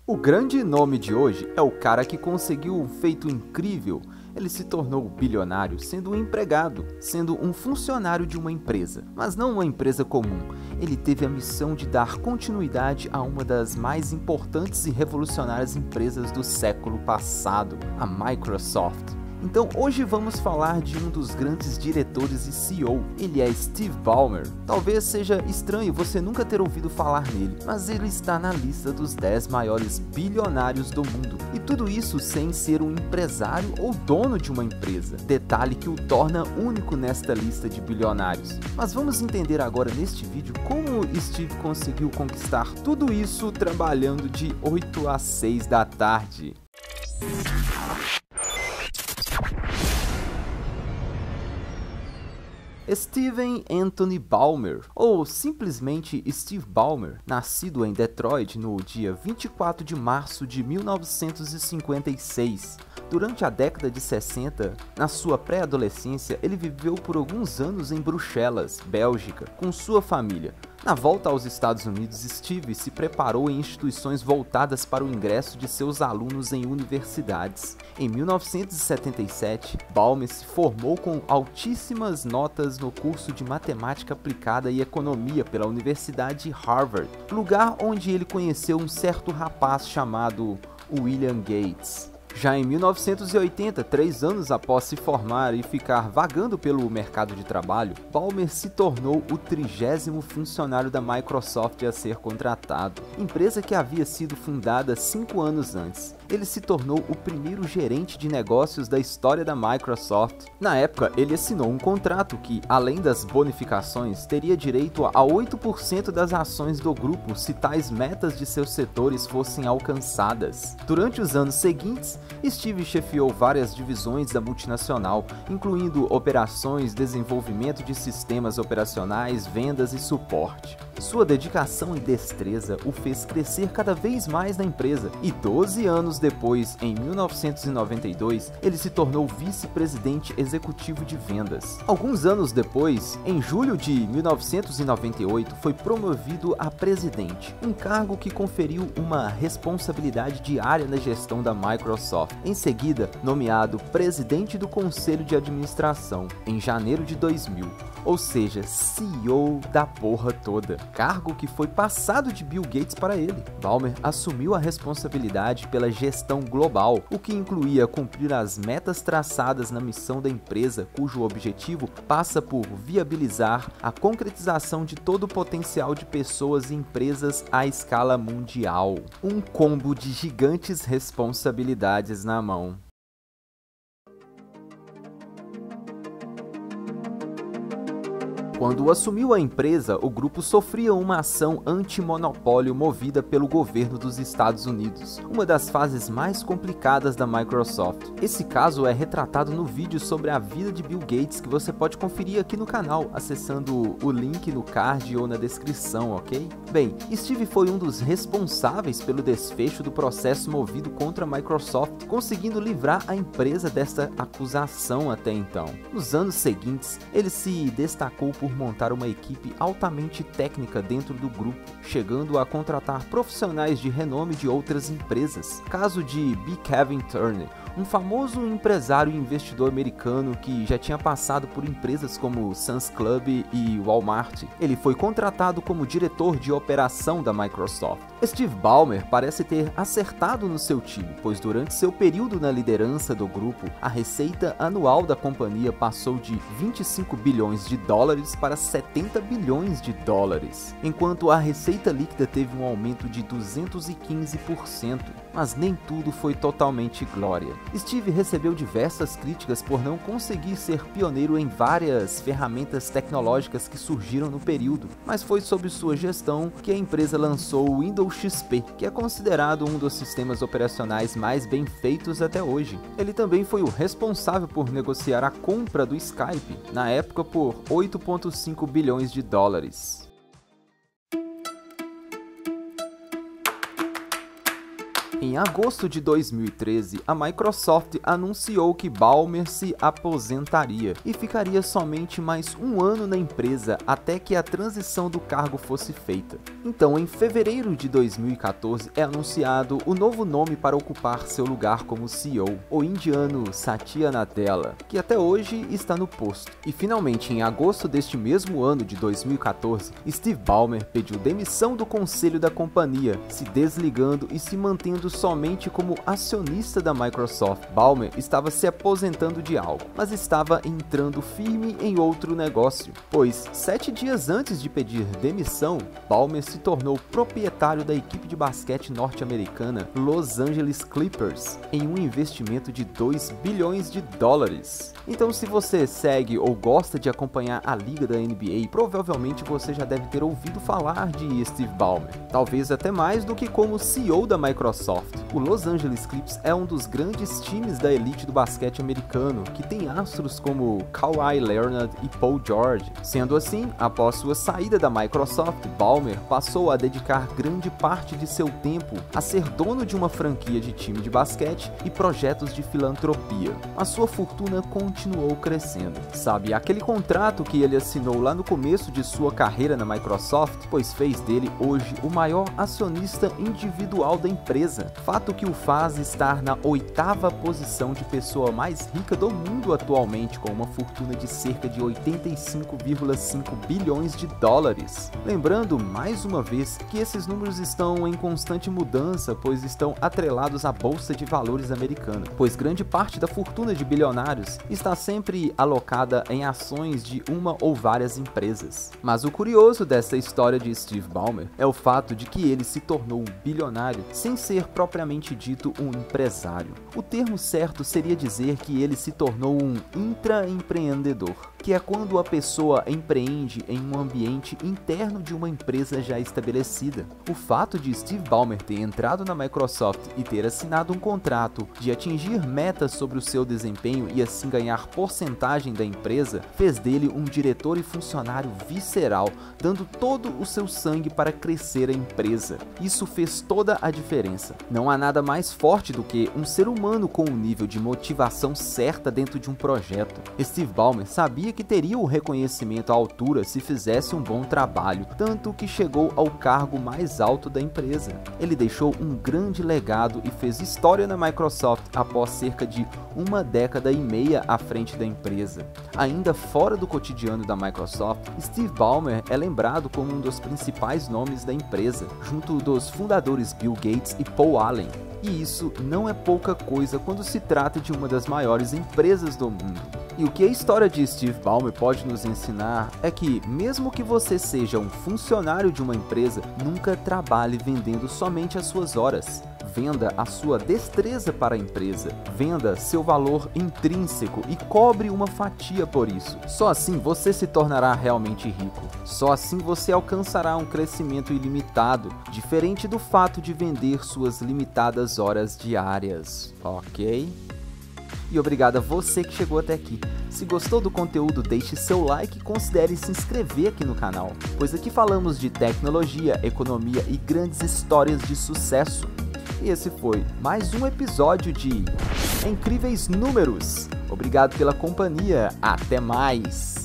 O grande nome de hoje é o cara que conseguiu um feito incrível. Ele se tornou bilionário sendo um empregado, sendo um funcionário de uma empresa, mas não uma empresa comum. Ele teve a missão de dar continuidade a uma das mais importantes e revolucionárias empresas do século passado, a Microsoft. Então hoje vamos falar de um dos grandes diretores e CEO, ele é Steve Ballmer. Talvez seja estranho você nunca ter ouvido falar nele, mas ele está na lista dos 10 maiores bilionários do mundo. E tudo isso sem ser um empresário ou dono de uma empresa, detalhe que o torna único nesta lista de bilionários. Mas vamos entender agora neste vídeo como Steve conseguiu conquistar tudo isso trabalhando de 8 a 6 da tarde. Stephen Anthony Ballmer, ou simplesmente Steve Ballmer, nascido em Detroit no dia 24 de março de 1956. Durante a década de 60, na sua pré-adolescência, ele viveu por alguns anos em Bruxelas, Bélgica, com sua família. Na volta aos Estados Unidos, Steve se preparou em instituições voltadas para o ingresso de seus alunos em universidades. Em 1977, Ballmer se formou com altíssimas notas no curso de Matemática Aplicada e Economia pela Universidade de Harvard, lugar onde ele conheceu um certo rapaz chamado William Gates. Já em 1980, 3 anos após se formar e ficar vagando pelo mercado de trabalho, Ballmer se tornou o 30º funcionário da Microsoft a ser contratado, empresa que havia sido fundada 5 anos antes. Ele se tornou o primeiro gerente de negócios da história da Microsoft. Na época, ele assinou um contrato que, além das bonificações, teria direito a 8% das ações do grupo se tais metas de seus setores fossem alcançadas. Durante os anos seguintes, Steve chefiou várias divisões da multinacional, incluindo operações, desenvolvimento de sistemas operacionais, vendas e suporte. Sua dedicação e destreza o fez crescer cada vez mais na empresa, e 12 anos depois, em 1992, ele se tornou vice-presidente executivo de vendas. Alguns anos depois, em julho de 1998, foi promovido a presidente, um cargo que conferiu uma responsabilidade diária na gestão da Microsoft. Em seguida, nomeado presidente do Conselho de Administração, em janeiro de 2000, ou seja, CEO da porra toda, cargo que foi passado de Bill Gates para ele. Ballmer assumiu a responsabilidade pela gestão global, o que incluía cumprir as metas traçadas na missão da empresa, cujo objetivo passa por viabilizar a concretização de todo o potencial de pessoas e empresas à escala mundial. Um combo de gigantes responsabilidades na mão. Quando assumiu a empresa, o grupo sofria uma ação anti-monopólio movida pelo governo dos Estados Unidos, uma das fases mais complicadas da Microsoft. Esse caso é retratado no vídeo sobre a vida de Bill Gates que você pode conferir aqui no canal, acessando o link no card ou na descrição, ok? Bem, Steve foi um dos responsáveis pelo desfecho do processo movido contra a Microsoft, conseguindo livrar a empresa desta acusação até então. Nos anos seguintes, ele se destacou por montar uma equipe altamente técnica dentro do grupo, chegando a contratar profissionais de renome de outras empresas. Caso de B. Kevin Turner, um famoso empresário e investidor americano que já tinha passado por empresas como Sam's Club e Walmart. Ele foi contratado como diretor de operação da Microsoft. Steve Ballmer parece ter acertado no seu time, pois durante seu período na liderança do grupo, a receita anual da companhia passou de 25 bilhões de dólares para 70 bilhões de dólares, enquanto a receita líquida teve um aumento de 215%, mas nem tudo foi totalmente glória. Steve recebeu diversas críticas por não conseguir ser pioneiro em várias ferramentas tecnológicas que surgiram no período, mas foi sob sua gestão que a empresa lançou o Windows XP, que é considerado um dos sistemas operacionais mais bem feitos até hoje. Ele também foi o responsável por negociar a compra do Skype, na época por 8,5 bilhões de dólares. Em agosto de 2013, a Microsoft anunciou que Ballmer se aposentaria e ficaria somente mais um ano na empresa até que a transição do cargo fosse feita. Então, em fevereiro de 2014, é anunciado o novo nome para ocupar seu lugar como CEO, o indiano Satya Nadella, que até hoje está no posto. E finalmente, em agosto deste mesmo ano de 2014, Steve Ballmer pediu demissão do conselho da companhia, se desligando e se mantendo somente como acionista da Microsoft. Ballmer estava se aposentando de algo, mas estava entrando firme em outro negócio, pois 7 dias antes de pedir demissão, Ballmer se tornou proprietário da equipe de basquete norte-americana Los Angeles Clippers em um investimento de 2 bilhões de dólares. Então, se você segue ou gosta de acompanhar a liga da NBA, provavelmente você já deve ter ouvido falar de Steve Ballmer, talvez até mais do que como CEO da Microsoft. O Los Angeles Clippers é um dos grandes times da elite do basquete americano, que tem astros como Kawhi Leonard e Paul George. Sendo assim, após sua saída da Microsoft, Ballmer passou a dedicar grande parte de seu tempo a ser dono de uma franquia de time de basquete e projetos de filantropia. A sua fortuna continuou crescendo. Sabe, aquele contrato que ele assinou lá no começo de sua carreira na Microsoft, pois fez dele hoje o maior acionista individual da empresa, fato que o faz estar na 8ª posição de pessoa mais rica do mundo atualmente, com uma fortuna de cerca de 85,5 bilhões de dólares. Lembrando, mais uma vez, que esses números estão em constante mudança, pois estão atrelados à Bolsa de Valores americana, pois grande parte da fortuna de bilionários está sempre alocada em ações de uma ou várias empresas. Mas o curioso dessa história de Steve Ballmer é o fato de que ele se tornou um bilionário sem ser propriamente dito um empresário. O termo certo seria dizer que ele se tornou um intraempreendedor, que é quando a pessoa empreende em um ambiente interno de uma empresa já estabelecida. O fato de Steve Ballmer ter entrado na Microsoft e ter assinado um contrato de atingir metas sobre o seu desempenho e assim ganhar porcentagem da empresa, fez dele um diretor e funcionário visceral, dando todo o seu sangue para crescer a empresa. Isso fez toda a diferença. Não há nada mais forte do que um ser humano com um nível de motivação certa dentro de um projeto. Steve Ballmer sabia que teria o reconhecimento à altura se fizesse um bom trabalho, tanto que chegou ao cargo mais alto da empresa. Ele deixou um grande legado e fez história na Microsoft após cerca de uma década e meia à frente da empresa. Ainda fora do cotidiano da Microsoft, Steve Ballmer é lembrado como um dos principais nomes da empresa, junto dos fundadores Bill Gates e Paul Allen. E isso não é pouca coisa quando se trata de uma das maiores empresas do mundo. E o que a história de Steve Ballmer pode nos ensinar é que, mesmo que você seja um funcionário de uma empresa, nunca trabalhe vendendo somente as suas horas. Venda a sua destreza para a empresa, venda seu valor intrínseco e cobre uma fatia por isso. Só assim você se tornará realmente rico. Só assim você alcançará um crescimento ilimitado, diferente do fato de vender suas limitadas horas diárias, ok? E obrigado a você que chegou até aqui. Se gostou do conteúdo, deixe seu like e considere se inscrever aqui no canal, pois aqui falamos de tecnologia, economia e grandes histórias de sucesso. E esse foi mais um episódio de Incríveis Números. Obrigado pela companhia, até mais!